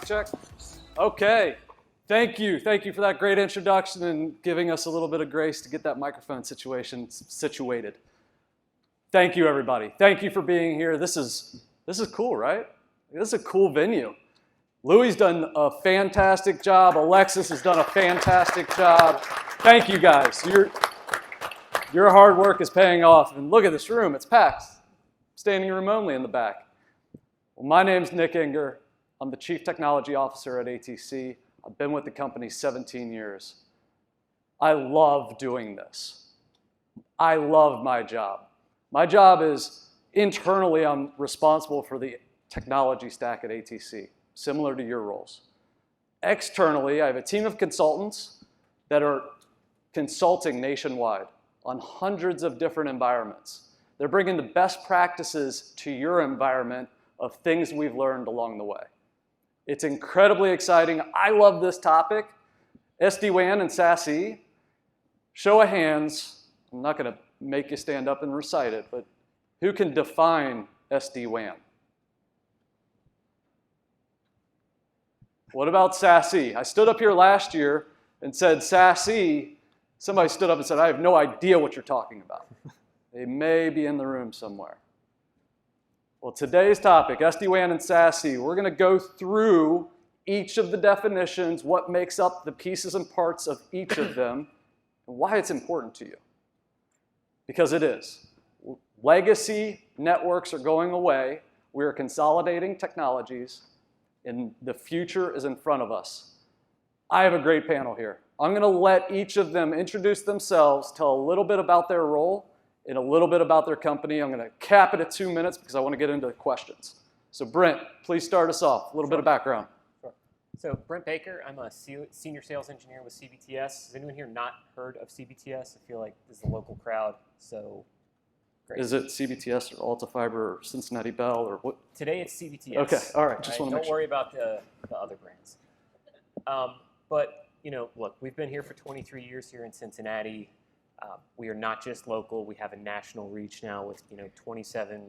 check. Okay. Thank you for that great introduction and giving us a little bit of grace to get that microphone situation situated. Thank you, everybody. Thank you for being here. This is cool, right? This is a cool venue. Louie's done a fantastic job. Alexis has done a fantastic job. Thank you, guys. Your hard work is paying off. And look at this room. It's packed. Standing room only in the back. Well, my name's Nick Enger. I'm the Chief Technology Officer at ATC. I've been with the company 17 years. I love doing this. I love my job. My job is internally, I'm responsible for the technology stack at ATC, similar to your roles. Externally, I have a team of consultants that are consulting nationwide on hundreds of different environments. They're bringing the best practices to your environment of things we've learned along the way. It's incredibly exciting. I love this topic. SD-WAN and SASE. Show of hands. I'm not going to make you stand up and recite it, but who can define SD-WAN? What about SASE? I stood up here last year and said SASE. Somebody stood up and said, I have no idea what you're talking about. They may be in the room somewhere. Well, today's topic, SD-WAN and SASE, we're going to go through each of the definitions, what makes up the pieces and parts of each of them, and why it's important to you. Because it is. Legacy networks are going away. We are consolidating technologies, and the future is in front of us. I have a great panel here. I'm going to let each of them introduce themselves, tell a little bit about their role, and a little bit about their company. I'm going to cap it at 2 minutes because I want to get into the questions. So Brent, please start us off. A little bit of background. Sure. So Brent Baker, I'm a senior sales engineer with CBTS. Has anyone here not heard of CBTS? I feel like this is a local crowd, so great. Is it CBTS or Alta Fiber or Cincinnati Bell or what? Today it's CBTS. Okay, all right. Just want to make Don't worry about the other brands. But, look, we've been here for 23 years here in Cincinnati. We are not just local. We have a national reach now with 27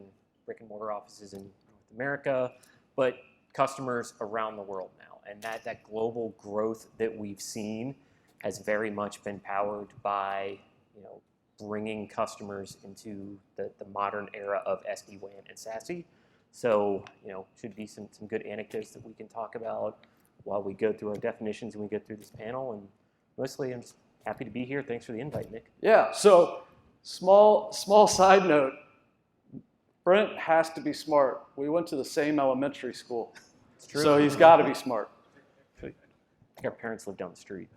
brick and mortar offices in North America, but customers around the world now. And that global growth that we've seen has very much been powered by bringing customers into the modern era of SD-WAN and SASE. So should be some good anecdotes that we can talk about while we go through our definitions and we go through this panel. And mostly I'm just happy to be here. Thanks for the invite, Nick. Yeah, so small side note. Brent has to be smart. We went to the same elementary school. It's true. So he's got to be smart. I think our parents live down the street.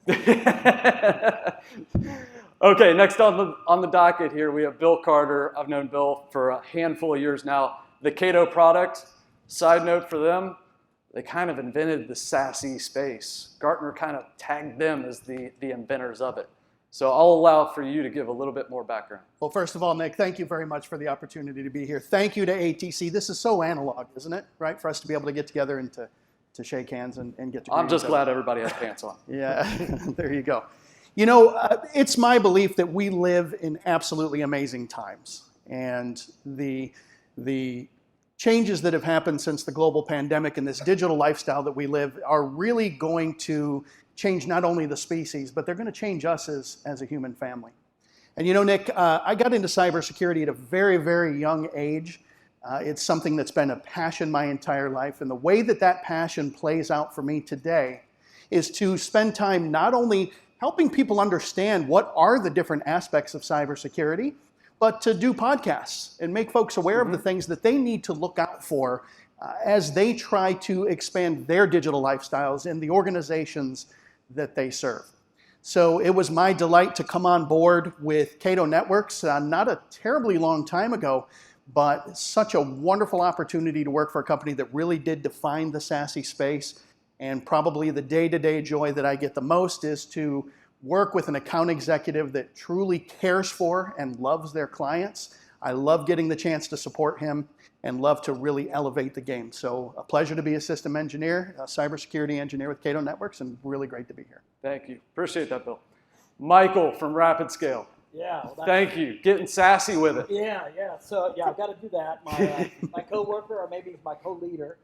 Okay, next on the docket here, we have Bill Carter. I've known Bill for a handful of years now. The CATO product, side note for them, they kind of invented the SASE space. Gartner kind of tagged them as the inventors of it. So I'll allow for you to give a little bit more background. Well, first of all, Nick, thank you very much for the opportunity to be here. Thank you to ATC. This is so analog, isn't it? Right? For us to be able to get together and to shake hands and get to I'm just glad everybody has pants on. Yeah, there you go. It's my belief that we live in absolutely amazing times. And the changes that have happened since the global pandemic and this digital lifestyle that we live are really going to change not only the species, but they're going to change us as a human family. And Nick, I got into cybersecurity at a very, very young age. It's something that's been a passion my entire life. And the way that passion plays out for me today is to spend time not only helping people understand what are the different aspects of cybersecurity, but to do podcasts and make folks aware of the things that they need to look out for as they try to expand their digital lifestyles in the organizations that they serve. So it was my delight to come on board with CATO Networks not a terribly long time ago, but such a wonderful opportunity to work for a company that really did define the SASE space. And probably the day-to-day joy that I get the most is to work with an account executive that truly cares for and loves their clients. I love getting the chance to support him and love to really elevate the game. So a pleasure to be a system engineer, a cybersecurity engineer with CATO Networks, and really great to be here. Thank you. Appreciate that, Bill. Michael from RapidScale. Yeah. Well, thank you. Getting sassy with it. Yeah. So I've got to do that. My coworker, or maybe my co-leader,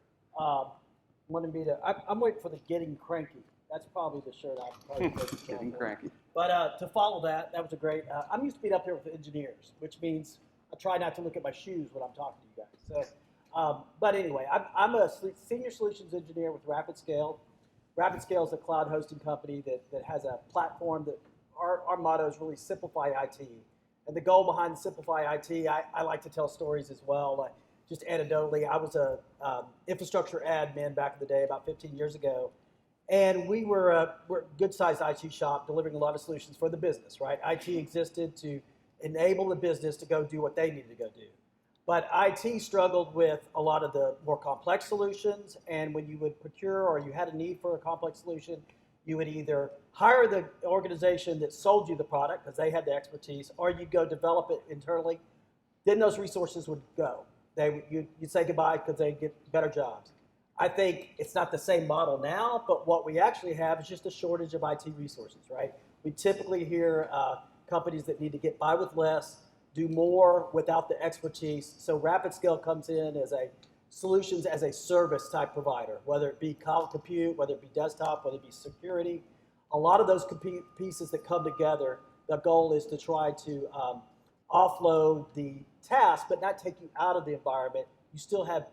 wanted me to. I'm waiting for the Getting Cranky. That's probably the shirt I'm probably Getting cranky. But to follow that, that was a great. I'm used to being up here with engineers, which means I try not to look at my shoes when I'm talking to you guys. So, but anyway, I'm a senior solutions engineer with RapidScale. RapidScale is a cloud hosting company that has a platform that our motto is really simplify IT. And the goal behind Simplify IT, I like to tell stories as well. Like just anecdotally, I was a infrastructure admin back in the day, about 15 years ago. And we're a good-sized IT shop delivering a lot of solutions for the business, right? IT existed to enable the business to go do what they needed to go do. But IT struggled with a lot of the more complex solutions, and when you would procure or you had a need for a complex solution, you would either hire the organization that sold you the product because they had the expertise, or you'd go develop it internally. Then those resources would go. You'd say goodbye because they'd get better jobs. I think it's not the same model now, but what we actually have is just a shortage of IT resources, right? We typically hear companies that need to get by with less, do more without the expertise. So RapidScale comes in as a solutions as a service type provider, whether it be cloud compute, whether it be desktop, whether it be security. A lot of those pieces that come together, the goal is to try to offload the task, but not take you out of the environment. You still have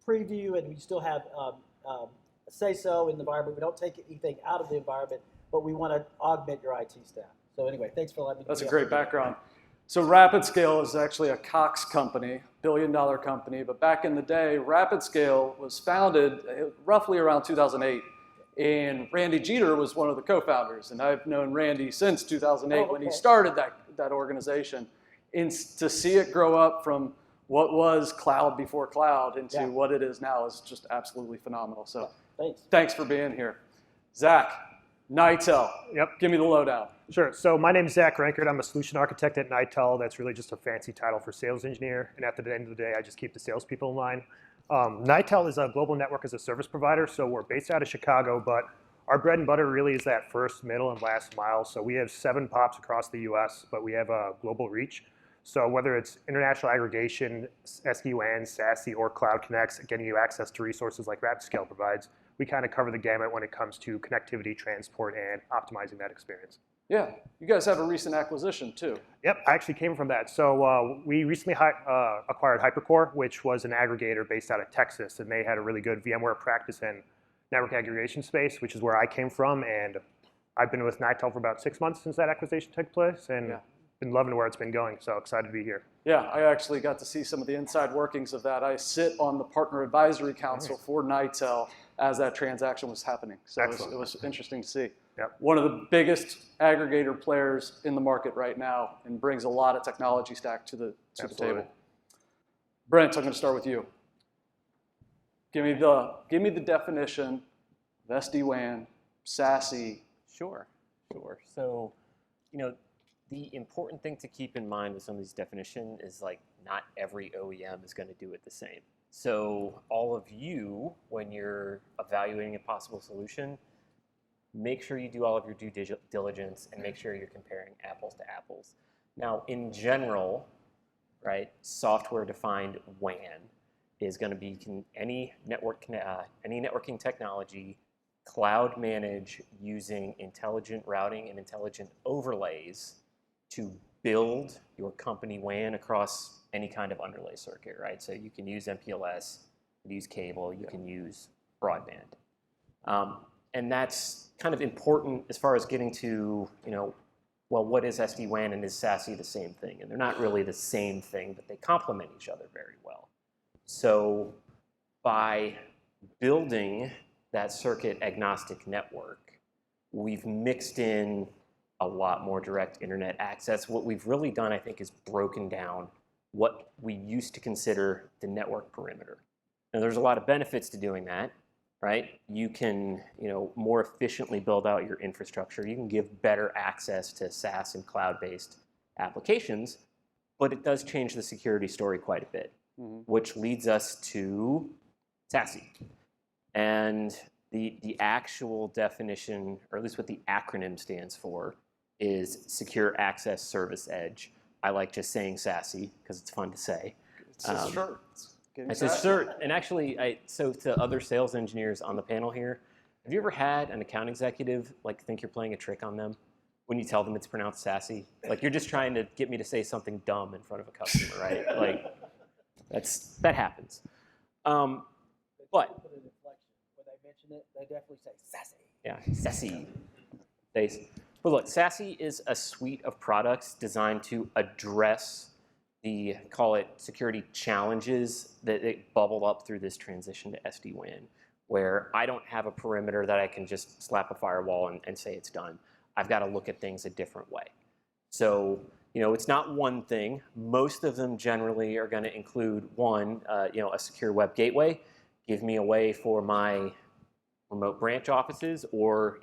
preview and we still have a say-so in the environment. We don't take anything out of the environment, but we want to augment your IT staff. So anyway, thanks for letting me. That's a great background. So RapidScale is actually a Cox company, billion-dollar company. But back in the day, RapidScale was founded roughly around 2008. And Randy Jeter was one of the co-founders. And I've known Randy since 2008 when he started that organization. And to see it grow up from what was cloud before cloud into what it is now is just absolutely phenomenal. So thanks for being here. Zach, Nitel. Yep. Give me the lowdown. Sure. So my name is Zach Renkert. I'm a solution architect at Nitel. That's really just a fancy title for sales engineer. And at the end of the day, I just keep the salespeople in line. Nitel is a global network as a service provider. So we're based out of Chicago, but our bread and butter really is that first, middle, and last mile. So we have 7 POPs across the US, but we have a global reach. So whether it's international aggregation, SD-WAN, SASE, or Cloud Connects, getting you access to resources like RapidScale provides, we kind of cover the gamut when it comes to connectivity, transport, and optimizing that experience. Yeah, you guys have a recent acquisition too. Yep, I actually came from that. So we recently acquired HyperCore, which was an aggregator based out of Texas, and they had a really good VMware practice in network aggregation space, which is where I came from. And I've been with Nitel for about 6 months since that acquisition took place, and been loving where it's been going. So excited to be here. Yeah, I actually got to see some of the inside workings of that. I sit on the partner advisory council for Nitel as that transaction was happening. So it was interesting to see. Yep. One of the biggest aggregator players in the market right now and brings a lot of technology stack to the table. Brent, I'm going to start with you. Give me the definition of SD-WAN, SASE. Sure. So, the important thing to keep in mind with some of these definitions is like not every OEM is going to do it the same. So all of you, when you're evaluating a possible solution, make sure you do all of your due diligence and make sure you're comparing apples to apples. Now, in general, right, software-defined WAN is going to be any networking technology, cloud manage using intelligent routing and intelligent overlays to build your company WAN across any kind of underlay circuit, right? So you can use MPLS, you can use cable, you can use broadband. And that's kind of important as far as getting to, well, what is SD-WAN and is SASE the same thing? And they're not really the same thing, but they complement each other very well. So by building that circuit agnostic network, we've mixed in a lot more direct internet access. What we've really done, I think, is broken down what we used to consider the network perimeter. Now, there's a lot of benefits to doing that, right? You can, more efficiently build out your infrastructure. You can give better access to SaaS and cloud-based applications, but it does change the security story quite a bit, which leads us to SASE. And the actual definition, or at least what the acronym stands for, is Secure Access Service Edge. I like just saying SASE because it's fun to say. It's short. Getting I said, traction. sure. And actually, so to other sales engineers on the panel here, have you ever had an account executive like think you're playing a trick on them when you tell them it's pronounced SASE? Like you're just trying to get me to say something dumb in front of a customer, right? Like that happens. But Put an inflection. When they mention it, they definitely say sassy. yeah, SASE. But look, SASE is a suite of products designed to address the, call it, security challenges that bubbled up through this transition to SD-WAN, where I don't have a perimeter that I can just slap a firewall and say it's done. I've got to look at things a different way. So, it's not one thing. Most of them generally are going to include one, a secure web gateway, give me a way for my remote branch offices or,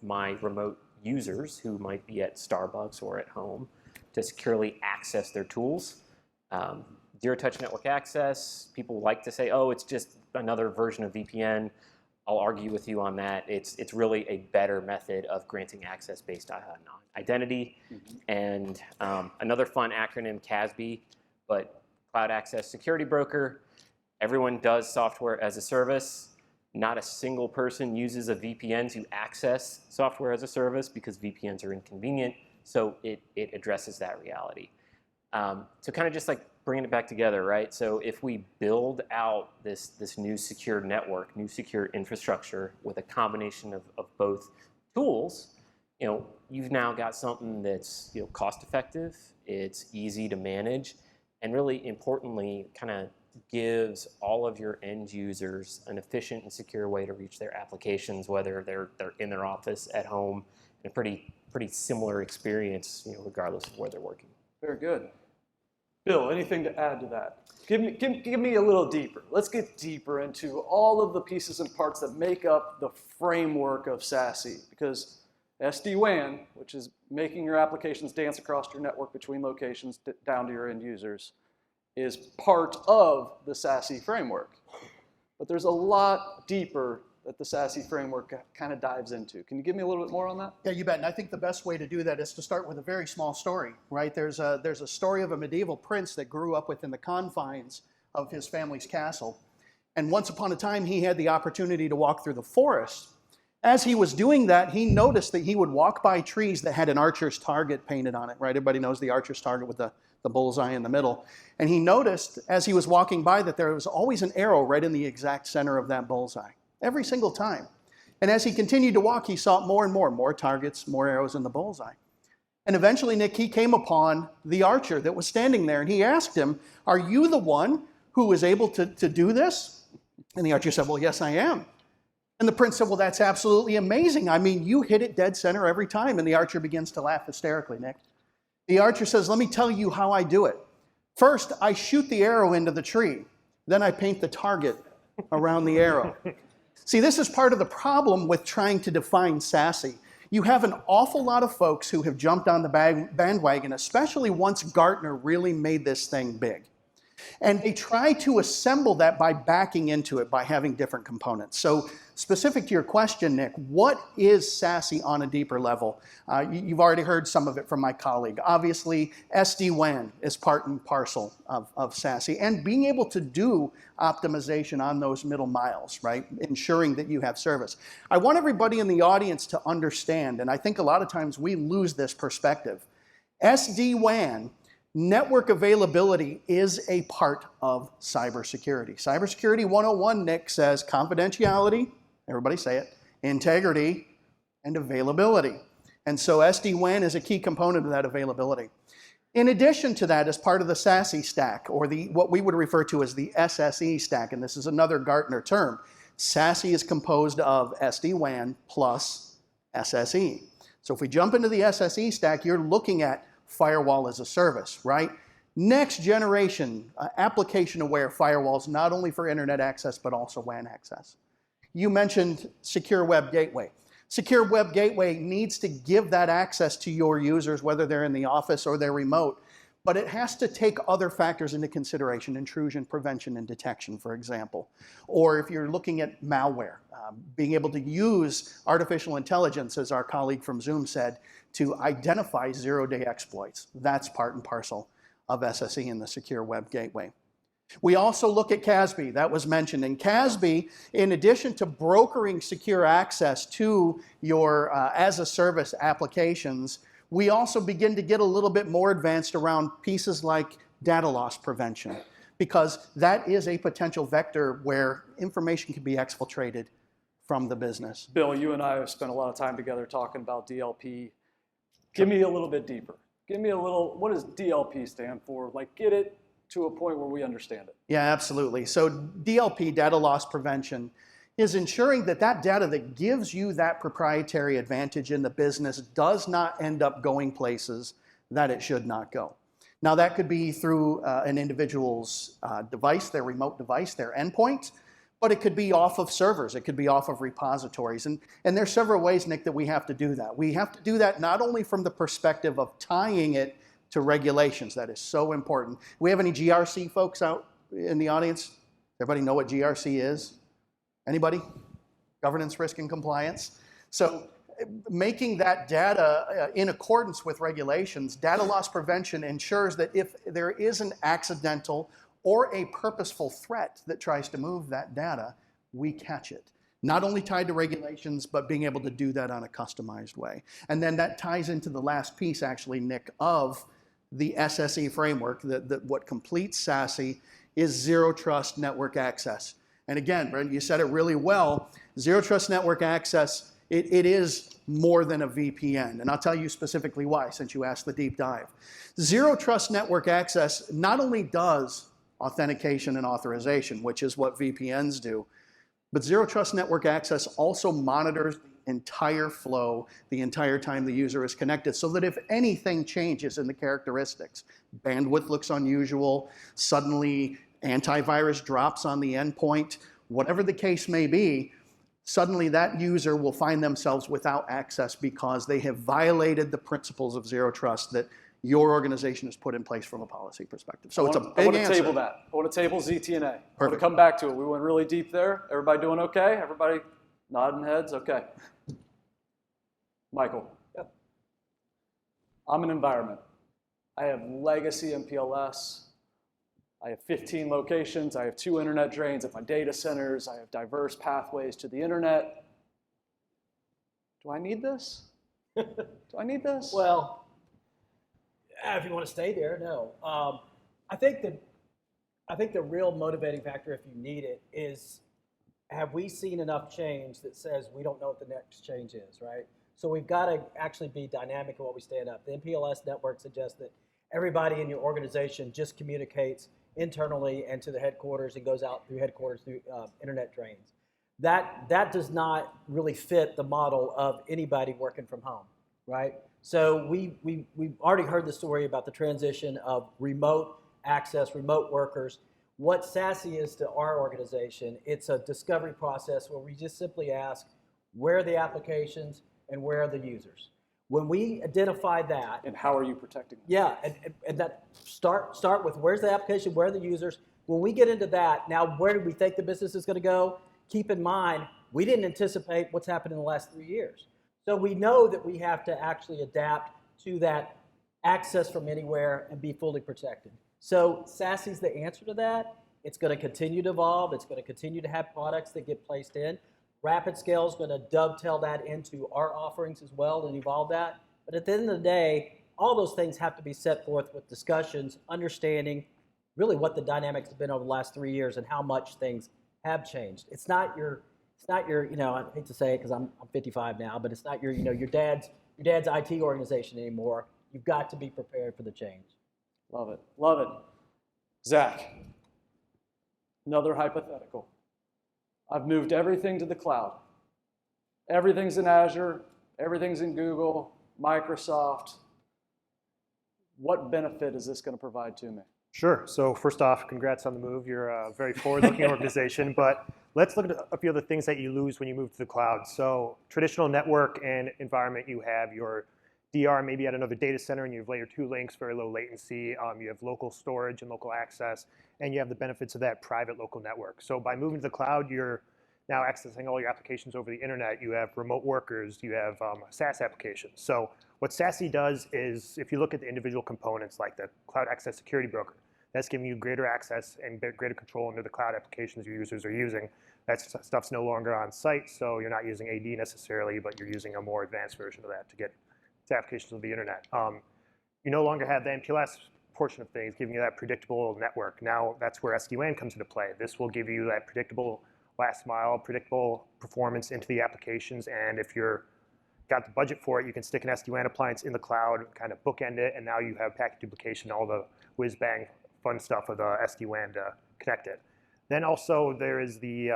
my remote users who might be at Starbucks or at home to securely access their tools. Zero-touch network access, people like to say, oh, it's just another version of VPN. I'll argue with you on that. It's really a better method of granting access based on identity. And another fun acronym, CASB, but Cloud Access Security Broker. Everyone does software as a service. Not a single person uses a VPN to access software as a service because VPNs are inconvenient. So it addresses that reality. So kind of just like bringing it back together, right? So if we build out this new secure network, new secure infrastructure with a combination of both tools, you've now got something that's cost effective, it's easy to manage, and really importantly, kind of gives all of your end users an efficient and secure way to reach their applications, whether they're in their office, at home, and a pretty similar experience, regardless of where they're working. Very good. Bill, anything to add to that? Give me a little deeper. Let's get deeper into all of the pieces and parts that make up the framework of SASE, because SD-WAN, which is making your applications dance across your network between locations down to your end users, is part of the SASE framework. But there's a lot deeper that the SASE framework kind of dives into. Can you give me a little bit more on that? Yeah, you bet. And I think the best way to do that is to start with a very small story, right? There's a story of a medieval prince that grew up within the confines of his family's castle. And once upon a time, he had the opportunity to walk through the forest. As he was doing that, he noticed that he would walk by trees that had an archer's target painted on it, right? Everybody knows the archer's target with the bullseye in the middle. And he noticed as he was walking by that there was always an arrow right in the exact center of that bullseye, every single time. And as he continued to walk, he saw more and more targets, more arrows in the bullseye. And eventually, Nick, he came upon the archer that was standing there, and he asked him, "Are you the one who was able to do this?" And the archer said, "Well, yes, I am." And the prince said, "Well, that's absolutely amazing. I mean, you hit it dead center every time." And the archer begins to laugh hysterically, Nick. The archer says, "Let me tell you how I do it. First, I shoot the arrow into the tree. Then I paint the target around the arrow." See, this is part of the problem with trying to define SASE. You have an awful lot of folks who have jumped on the bandwagon, especially once Gartner really made this thing big. And they try to assemble that by backing into it, by having different components. So specific to your question, Nick, what is SASE on a deeper level? You've already heard some of it from my colleague. Obviously, SD-WAN is part and parcel of SASE, and being able to do optimization on those middle miles, right? Ensuring that you have service. I want everybody in the audience to understand, and I think a lot of times we lose this perspective. SD-WAN, network availability, is a part of cybersecurity. Cybersecurity 101, Nick, says confidentiality, everybody say it, integrity, and availability. And so SD-WAN is a key component of that availability. In addition to that, as part of the SASE stack, or what we would refer to as the SSE stack, and this is another Gartner term, SASE is composed of SD-WAN plus SSE. So if we jump into the SSE stack, you're looking at firewall as a service, right? Next generation application-aware firewalls, not only for internet access, but also WAN access. You mentioned secure web gateway. Secure web gateway needs to give that access to your users, whether they're in the office or they're remote, but it has to take other factors into consideration, intrusion prevention and detection, for example. Or if you're looking at malware, being able to use artificial intelligence, as our colleague from Zoom said, to identify zero-day exploits. That's part and parcel of SSE and the secure web gateway. We also look at CASB, that was mentioned. And CASB, in addition to brokering secure access to your as-a-service applications, we also begin to get a little bit more advanced around pieces like data loss prevention, because that is a potential vector where information can be exfiltrated from the business. Bill, you and I have spent a lot of time together talking about DLP. Give me a little bit deeper. Give me a little, what does DLP stand for? Like, get it to a point where we understand it. Yeah, absolutely. So DLP, data loss prevention, is ensuring that that data that gives you that proprietary advantage in the business does not end up going places that it should not go. Now, that could be through an individual's device, their remote device, their endpoint, but it could be off of servers. It could be off of repositories. And there's several ways, Nick, that we have to do that. We have to do that not only from the perspective of tying it to regulations. That is so important. We have any GRC folks out in the audience? Everybody know what GRC is? Anybody? Governance, risk, and compliance. So making that data in accordance with regulations, data loss prevention ensures that if there is an accidental or a purposeful threat that tries to move that data, we catch it. Not only tied to regulations, but being able to do that on a customized way. And then that ties into the last piece, actually, Nick, of the SSE framework. What completes SASE is Zero Trust Network Access. And again, Brent, you said it really well. Zero Trust Network Access, it is more than a VPN. And I'll tell you specifically why, since you asked the deep dive. Zero Trust Network Access not only does authentication and authorization, which is what VPNs do, but Zero Trust Network Access also monitors the entire flow the entire time the user is connected, so that if anything changes in the characteristics, bandwidth looks unusual, suddenly antivirus drops on the endpoint, whatever the case may be, suddenly that user will find themselves without access because they have violated the principles of Zero Trust that your organization has put in place from a policy perspective. So it's a big answer. I want to table that. I want to table ZTNA. I want to come back to it. We went really deep there. Everybody doing okay? Everybody nodding heads? Okay. Michael. Yep. I'm an environment. I have legacy MPLS. I have 15 locations. I have 2 internet drains at my data centers. I have diverse pathways to the internet. Do I need this? Do I need this? Well, if you want to stay there, no. I think the real motivating factor, if you need it, is have we seen enough change that says we don't know what the next change is, right? So we've got to actually be dynamic in what we stand up. The MPLS network suggests that everybody in your organization just communicates internally and to the headquarters and goes out through headquarters through internet drains. That does not really fit the model of anybody working from home, right? So we've already heard the story about the transition of remote access, remote workers. What SASE is to our organization, it's a discovery process where we just simply ask, where are the applications and where are the users? When we identify that. And how are you protecting them? Yeah, and that start with where's the application, where are the users? When we get into that, now where do we think the business is going to go? Keep in mind, we didn't anticipate what's happened in the last 3 years. So we know that we have to actually adapt to that access from anywhere and be fully protected. So SASE is the answer to that. It's going to continue to evolve. It's going to continue to have products that get placed in. RapidScale is going to dovetail that into our offerings as well and evolve that. But at the end of the day, all those things have to be set forth with discussions, understanding really what the dynamics have been over the last 3 years and how much things have changed. It's not your, you know, I hate to say it because I'm 55 now, but it's not your, you know, your dad's IT organization anymore. You've got to be prepared for the change. Love it. Love it. Zach, another hypothetical. I've moved everything to the cloud. Everything's in Azure. Everything's in Google, Microsoft. What benefit is this going to provide to me? Sure. So first off, congrats on the move. You're a very forward-looking organization. But let's look at a few of the things that you lose when you move to the cloud. So traditional network and environment, you have your DR maybe at another data center, and you have layer 2 links, very low latency. You have local storage and local access, and you have the benefits of that private local network. So by moving to the cloud, you're now accessing all your applications over the internet. You have remote workers. You have SaaS applications. So what SASE does is, if you look at the individual components, like the Cloud Access Security Broker, That's giving you greater access and greater control into the cloud applications your users are using. That stuff's no longer on site, so you're not using AD necessarily, but you're using a more advanced version of that to get to applications of the internet. You no longer have the MPLS portion of things giving you that predictable network. Now that's where SD-WAN comes into play. This will give you that predictable last mile, predictable performance into the applications, and if you're got the budget for it, you can stick an SD-WAN appliance in the cloud, kind of bookend it, and now you have packet duplication, all the whiz-bang fun stuff of the SD-WAN to connect it. Then also there is the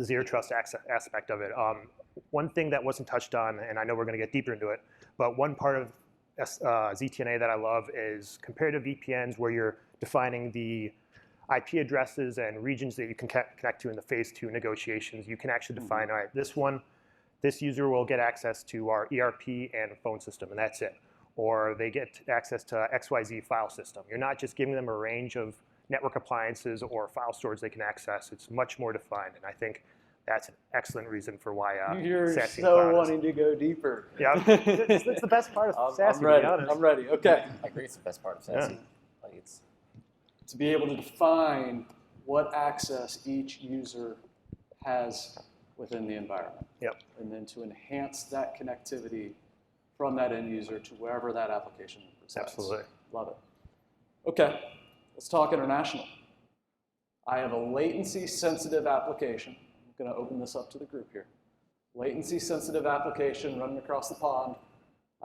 zero trust aspect of it. One thing that wasn't touched on, and I know we're going to get deeper into it, but one part of ZTNA that I love is compared to VPNs where you're defining the IP addresses and regions that you can connect to in the phase 2 negotiations. You can actually define, all right, this user will get access to our ERP and phone system, and that's it. Or they get access to XYZ file system. You're not just giving them a range of network appliances or file storage they can access. It's much more defined, and I think that's an excellent reason for why You're SASE so wanting to go deeper. Yeah, it's the best part of SASE, I'm ready. to be honest. I'm ready. Okay. I agree, it's the best part of SASE. Yeah. Like it's To be able to define what access each user has within the environment. Yep. And then to enhance that connectivity from that end user to wherever that application resides. Absolutely. Love it. Okay, let's talk international. I have a latency-sensitive application. I'm going to open this up to the group here. Latency-sensitive application running across the pond.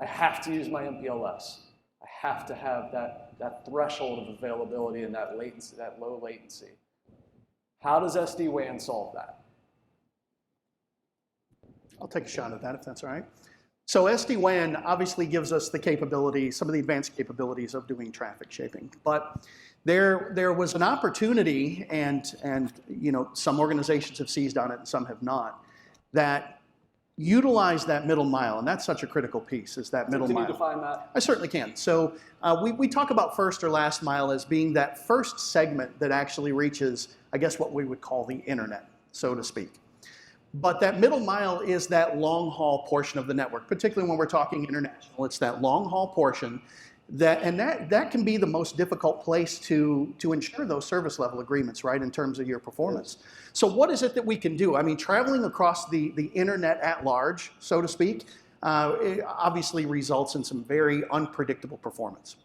I have to use my MPLS. I have to have that threshold of availability and that latency, that low latency. How does SD-WAN solve that? I'll take a shot at that if that's all right. So SD-WAN obviously gives us the capability, some of the advanced capabilities of doing traffic shaping. But there was an opportunity, and you know, some organizations have seized on it and some have not, that utilize that middle mile, and that's such a critical piece, is that middle mile. Can you define that? I certainly can. So we talk about first or last mile as being that first segment that actually reaches, I guess, what we would call the internet, so to speak. But that middle mile is that long haul portion of the network, particularly when we're talking international. It's that long haul portion that can be the most difficult place to ensure those service level agreements, right, in terms of your performance. So what is it that we can do? I mean, traveling across the internet at large, so to speak, it obviously results in some very unpredictable performance.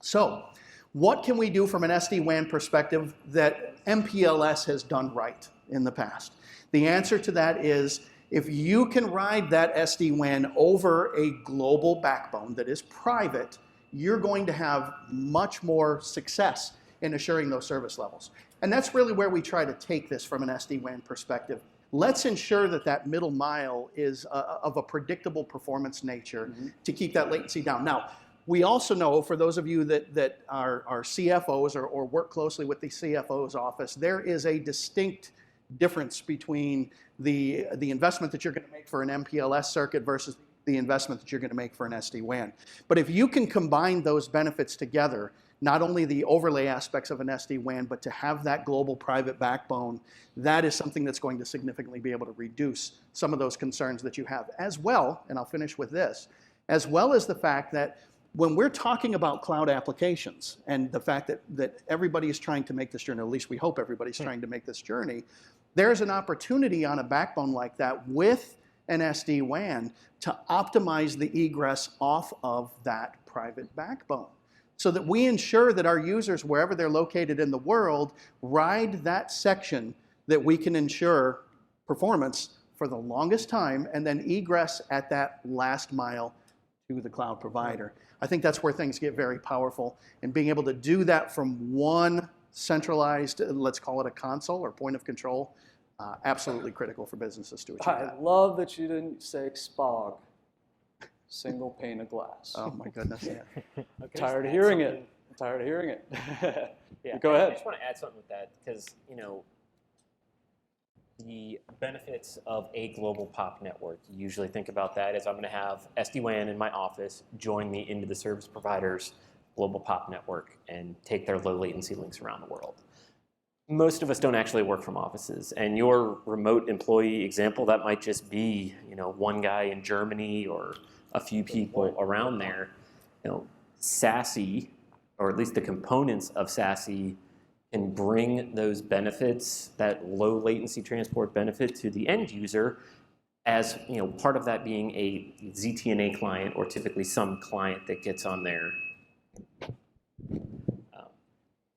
So what can we do from an SD-WAN perspective that MPLS has done right in the past? The answer to that is, if you can ride that SD-WAN over a global backbone that is private, you're going to have much more success in assuring those service levels. And that's really where we try to take this from an SD-WAN perspective. Let's ensure that that middle mile is of a predictable performance nature to keep that latency down. Now, we also know, for those of you that are CFOs or work closely with the CFO's office, there is a distinct difference between the investment that you're going to make for an MPLS circuit versus the investment that you're going to make for an SD-WAN. But if you can combine those benefits together, not only the overlay aspects of an SD-WAN, but to have that global private backbone, that is something that's going to significantly be able to reduce some of those concerns that you have. As well, and I'll finish with this, as well as the fact that when we're talking about cloud applications and the fact that everybody is trying to make this journey, or at least we hope everybody's trying to make this journey, there's an opportunity on a backbone like that with an SD-WAN to optimize the egress off of that private backbone, so that we ensure that our users, wherever they're located in the world, ride that section that we can ensure performance for the longest time, and then egress at that last mile to the cloud provider. I think that's where things get very powerful, and being able to do that from one centralized, let's call it a console or point of control, absolutely critical for businesses to achieve that. I love that you didn't say SPOG, single pane of glass. Oh my goodness. Okay. I'm tired of hearing it. I'm tired of hearing it. Yeah, Go I ahead. just want to add something with that, because the benefits of a global POP network, you usually think about that as I'm going to have SD-WAN in my office join me into the service provider's global POP network and take their low latency links around the world. Most of us don't actually work from offices, and your remote employee example, that might just be one guy in Germany or a few people around there. SASE, or at least the components of SASE, can bring those benefits, that low latency transport benefit, to the end user, as part of that being a ZTNA client, or typically some client that gets on there.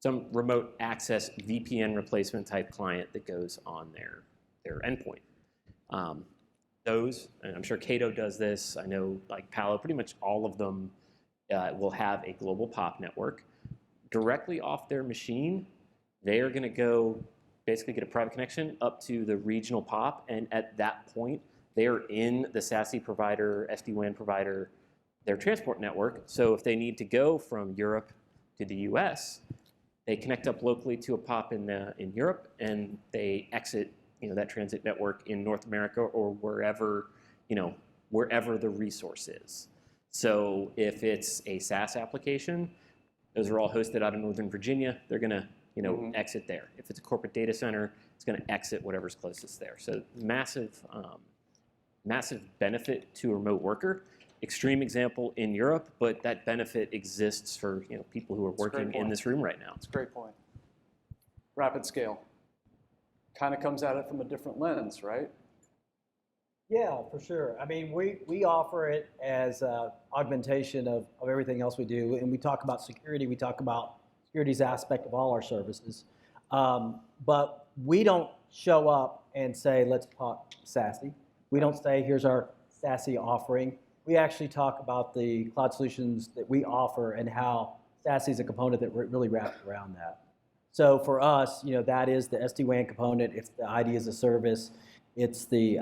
Some remote access VPN replacement type client that goes on their endpoint. Those, and I'm sure CATO does this, I know like Palo, pretty much all of them will have a global POP network. Directly off their machine, they are gonna go basically get a private connection up to the regional POP, and at that point, they are in the SASE provider, SD-WAN provider, their transport network. So if they need to go from Europe to the US, they connect up locally to a POP in Europe, and they exit that transit network in North America, or wherever the resource is. So if it's a SaaS application, those are all hosted out of Northern Virginia. They're gonna exit there. If it's a corporate data center, it's gonna exit whatever's closest there. So massive benefit to a remote worker. Extreme example in Europe, but that benefit exists for people who are working in this room right now. That's a great point. RapidScale kind of comes at it from a different lens, right? Yeah, for sure. I mean, we offer it as augmentation of everything else we do. And we talk about security. We talk about security's aspect of all our services. But we don't show up and say, let's talk SASE. We don't say, here's our SASE offering. We actually talk about the cloud solutions that we offer and how SASE is a component that really wraps around that. So for us, that is the SD-WAN component. It's the ID as a service. It's the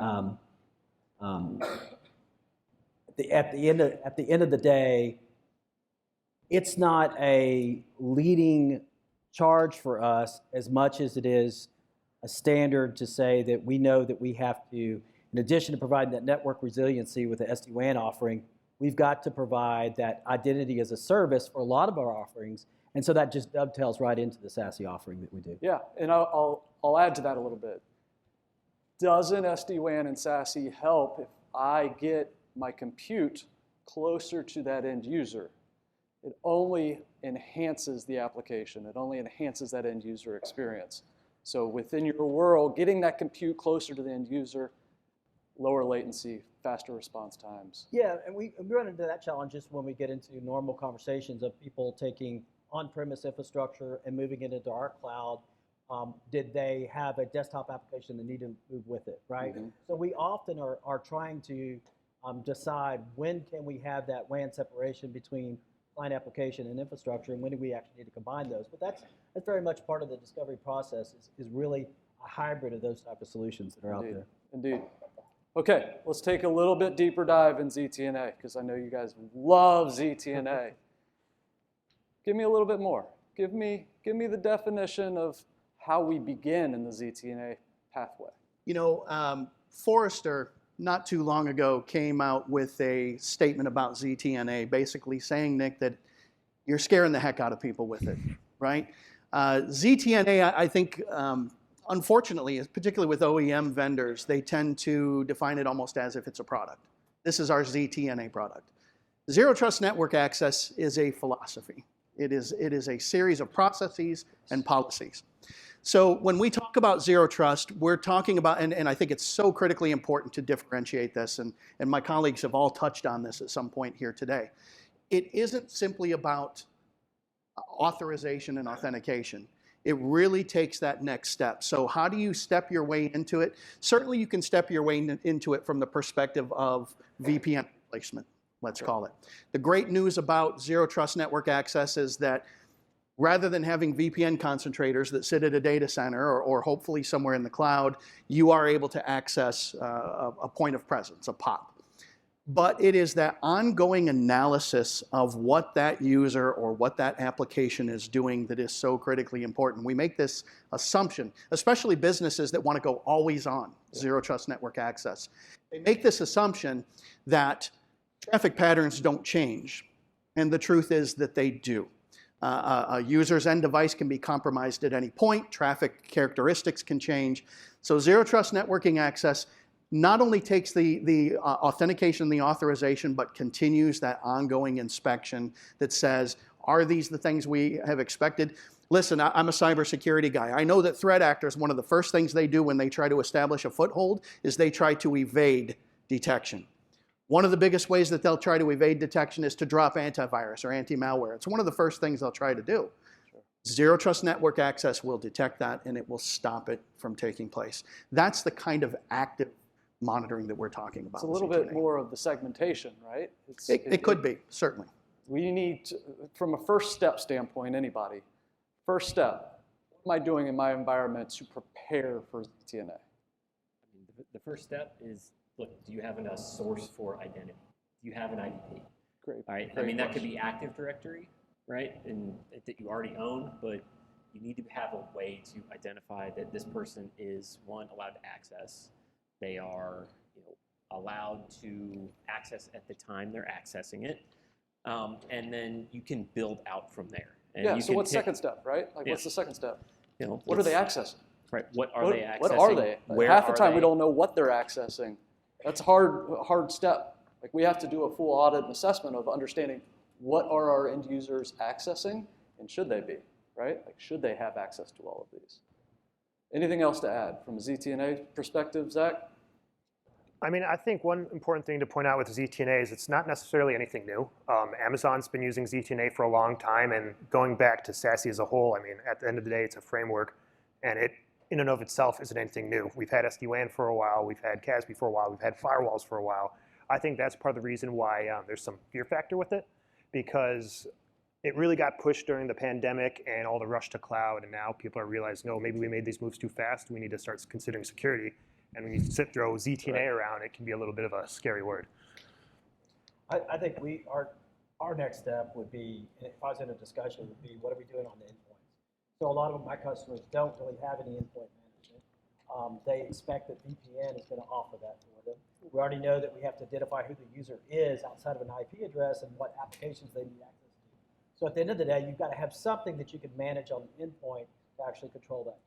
at the end of the day, it's not a leading charge for us as much as it is a standard to say that we know that we have to, in addition to providing that network resiliency with the SD-WAN offering, we've got to provide that identity as a service for a lot of our offerings. And so that just dovetails right into the SASE offering that we do. Yeah, and I'll add to that a little bit. Doesn't SD-WAN and SASE help if I get my compute closer to that end user? It only enhances the application. It only enhances that end user experience. So within your world, getting that compute closer to the end user, lower latency, faster response times. Yeah, and we run into that challenge just when we get into normal conversations of people taking on-premise infrastructure and moving it into our cloud. Did they have a desktop application that needed to move with it, right? Mm-hmm. So we often are trying to decide when can we have that WAN separation between client application and infrastructure, and when do we actually need to combine those. But that's very much part of the discovery process, is really a hybrid of those type of solutions that are out there. Indeed. Okay, let's take a little bit deeper dive in ZTNA, because I know you guys love ZTNA. Give me a little bit more. Give me the definition of how we begin in the ZTNA pathway. Forrester, not too long ago, came out with a statement about ZTNA, basically saying, Nick, that you're scaring the heck out of people with it, right? ZTNA, I think, unfortunately, particularly with OEM vendors, they tend to define it almost as if it's a product. This is our ZTNA product. Zero Trust Network Access is a philosophy. It is a series of processes and policies. So when we talk about Zero Trust, we're talking about, and I think it's so critically important to differentiate this, and my colleagues have all touched on this at some point here today. It isn't simply about authorization and authentication. It really takes that next step. So how do you step your way into it? Certainly you can step your way into it from the perspective of VPN replacement, let's call it. The great news about Zero Trust Network Access is that rather than having VPN concentrators that sit at a data center or hopefully somewhere in the cloud, you are able to access a point of presence, a POP. But it is that ongoing analysis of what that user or what that application is doing that is so critically important. We make this assumption, especially businesses that want to go always on Zero Trust Network Access. They make this assumption that traffic patterns don't change. And the truth is that they do. A user's end device can be compromised at any point. Traffic characteristics can change. So Zero Trust Networking Access not only takes the authentication and the authorization, but continues that ongoing inspection that says, Are these the things we have expected? Listen, I'm a cybersecurity guy. I know that threat actors, one of the first things they do when they try to establish a foothold is they try to evade detection. One of the biggest ways that they'll try to evade detection is to drop antivirus or anti-malware. It's one of the first things they'll try to do. Zero Trust Network Access will detect that, and it will stop it from taking place. That's the kind of active monitoring that we're talking about. It's a little bit more of the segmentation, right? It could be, certainly. We need to, from a first step standpoint, anybody, first step, what am I doing in my environment to prepare for ZTNA? I mean, the first step is, look, do you have a source for identity? Do you have an IDP? Great. All right. Great I mean, that question. could be Active Directory, right? And that you already own, but you need to have a way to identify that this person is, one, allowed to access. They are, allowed to access at the time they're accessing it. And then you can build out from there. And Yeah, you so can what's second step, right? Like, Yeah. what's the second step? What What are they accessing? Right. What are they accessing? What are they? Where Half the are time we they? don't know what they're accessing. That's a hard step. Like, we have to do a full audit and assessment of understanding what are our end users accessing and should they be, right? Like, should they have access to all of these? Anything else to add from a ZTNA perspective, Zach? I mean, I think one important thing to point out with ZTNA is it's not necessarily anything new. Amazon's been using ZTNA for a long time, and going back to SASE as a whole, I mean, at the end of the day, it's a framework, and it, in and of itself, isn't anything new. We've had SD-WAN for a while, we've had CASB for a while, we've had firewalls for a while. I think that's part of the reason why there's some fear factor with it, because it really got pushed during the pandemic and all the rush to cloud, and now people are realizing, no, maybe we made these moves too fast, we need to start considering security. And when you throw ZTNA around, it can be a little bit of a scary word. I think our next step would be, and if I was in a discussion, would be what are we doing on the endpoints? So a lot of my customers don't really have any endpoint management. They expect that VPN is going to offer that for them. We already know that we have to identify who the user is outside of an IP address and what applications they need access to. So at the end of the day, you've got to have something that you can manage on the endpoint to actually control that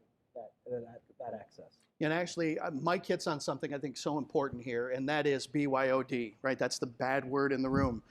access. And actually, Mike hits on something I think so important here, and that is BYOD, right? That's the bad word in the room.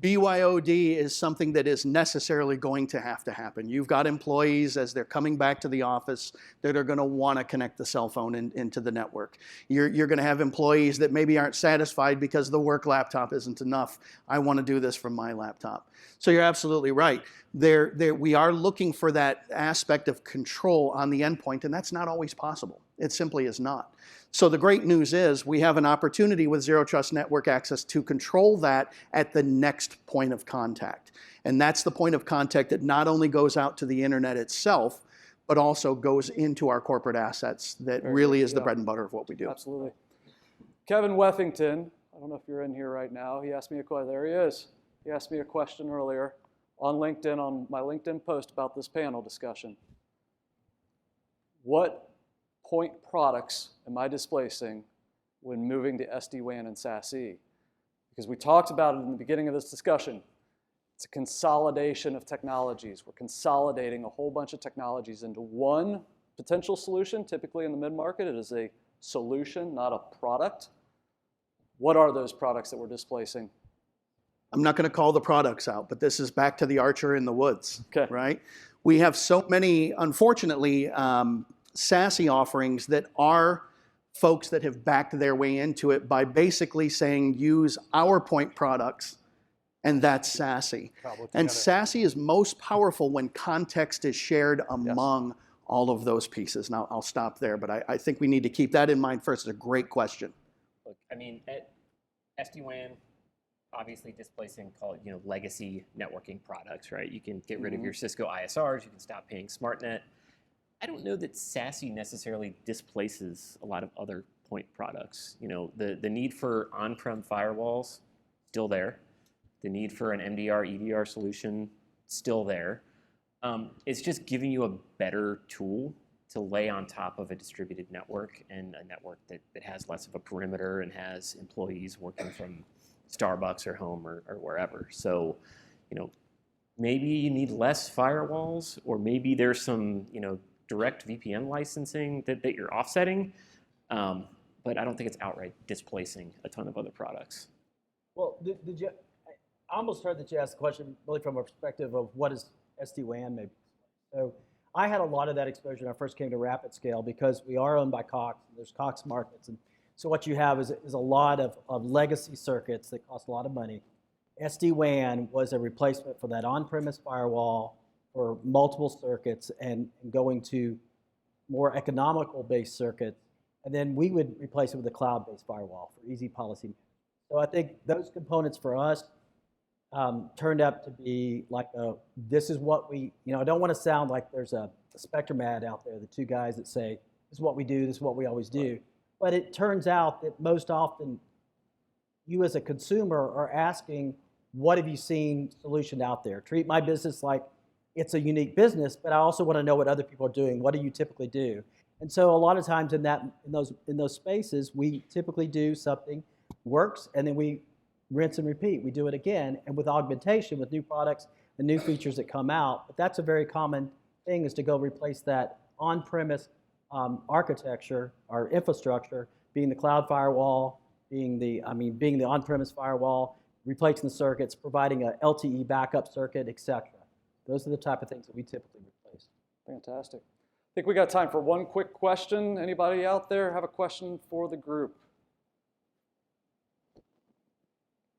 BYOD is something that is necessarily going to happen. You've got employees as they're coming back to the office that are going to want to connect the cell phone into the network. You're going to have employees that maybe aren't satisfied because the work laptop isn't enough. I want to do this from my laptop. So you're absolutely right. We are looking for that aspect of control on the endpoint, and that's not always possible. It simply is not. So the great news is we have an opportunity with Zero Trust Network Access to control that at the next point of contact. And that's the point of contact that not only goes out to the internet itself, but also goes into our corporate assets that really is the bread and butter of what we do. Absolutely. Kevin Wethington, I don't know if you're in here right now. He asked me a question. There he is. He asked me a question earlier on LinkedIn, on my LinkedIn post about this panel discussion. What point products am I displacing when moving to SD-WAN and SASE? Because we talked about it in the beginning of this discussion. It's a consolidation of technologies. We're consolidating a whole bunch of technologies into one potential solution. Typically in the mid-market, it is a solution, not a product. What are those products that we're displacing? I'm not going to call the products out, but this is back to the archer in the woods, Okay. right? We have so many, unfortunately, SASE offerings that are folks that have backed their way into it by basically saying use our point products, and that's SASE. And SASE is most powerful when context is shared among all of those pieces. Now, I'll stop there, but I think we need to keep that in mind first. It's a great question. Look, I mean, at SD-WAN, obviously displacing, call it, legacy networking products, right? You can get rid of your Cisco ISRs, you can stop paying SmartNet. I don't know that SASE necessarily displaces a lot of other point products. The need for on-prem firewalls, still there. The need for an MDR, EDR solution, still there. It's just giving you a better tool to lay on top of a distributed network, and a network that has less of a perimeter and has employees working from Starbucks or home or wherever. So, maybe you need less firewalls, or maybe there's some, direct VPN licensing that you're offsetting, but I don't think it's outright displacing a ton of other products. Well, did you? I almost heard that you asked the question really from a perspective of what is SD-WAN maybe. So I had a lot of that exposure when I first came to RapidScale because we are owned by Cox. And there's Cox markets. And so what you have is a lot of legacy circuits that cost a lot of money. SD-WAN was a replacement for that on-premise firewall for multiple circuits and going to more economical based circuits. And then we would replace it with a cloud-based firewall for easy policy management. So I think those components for us turned out to be like this is what we, I don't want to sound like there's a spectrum ad out there, the two guys that say, this is what we do, this is what we always do. But it turns out that most often you as a consumer are asking, what have you seen solution out there? Treat my business like it's a unique business, but I also want to know what other people are doing. What do you typically do? And so a lot of times in those spaces, we typically do something works, and then we rinse and repeat. We do it again, and with augmentation, with new products and new features that come out. But that's a very common thing, is to go replace that on-premise architecture or infrastructure, being the cloud firewall, being the on-premise firewall, replacing the circuits, providing a LTE backup circuit, etc. Those are the type of things that we typically replace. Fantastic. I think we got time for one quick question. Anybody out there have a question for the group?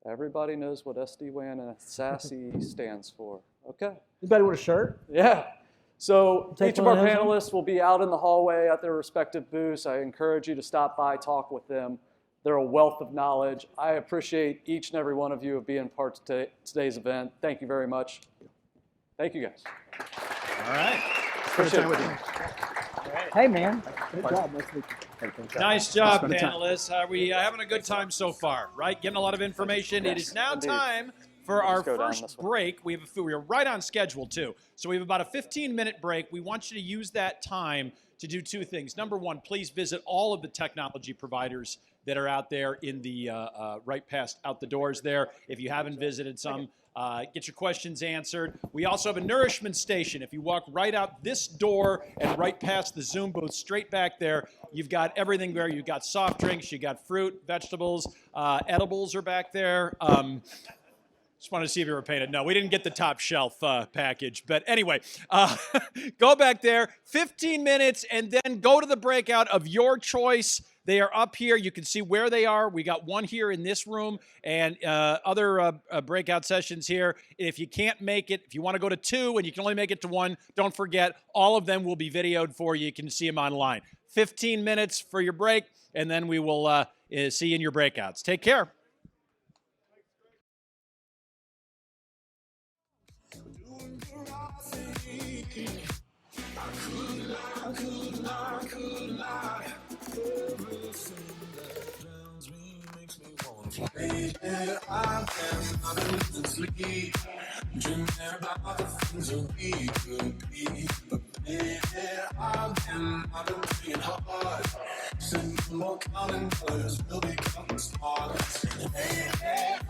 Everybody knows what SD-WAN and SASE stands for. Okay. Anybody with a shirt? Yeah. So Take each of our one of those. panelists will be out in the hallway at their respective booths. I encourage you to stop by, talk with them. They're a wealth of knowledge. I appreciate each and every one of you of being part of today's event. Thank you very much. Thank you, guys. All right. Appreciate it. Hey, man. Good job. Nice to meet you. Nice job, panelists. Are we having a good time so far, right? Getting a lot of information. Yes, it is now indeed. time for our Just go down first this way. break. We are right on schedule, too. So we have about a 15-minute break. We want you to use that time to do two things. Number one, please visit all of the technology providers that are out there in the right past out the doors there. If you haven't visited some, get your questions answered. We also have a nourishment station. If you walk right out this door and right past the Zoom booth, straight back there, you've got everything there. You've got soft drinks, you got fruit, vegetables, edibles are back there. Just wanted to see if you were paying it. No, we didn't get the top shelf package. But anyway, go back there, 15 minutes, and then go to the breakout of your choice. They are up here. You can see where they are. We got one here in this room and other breakout sessions here. If you can't make it, if you want to go to two and you can only make it to one, don't forget, all of them will be videoed for you. You can see them online. 15 minutes for your break, and then we will see you in your breakouts. Take care. Baby, I've been losing sleep, dreaming about the things that we could be. But baby, I've been praying hard, sending more counting dollars, we'll be counting stars. Baby,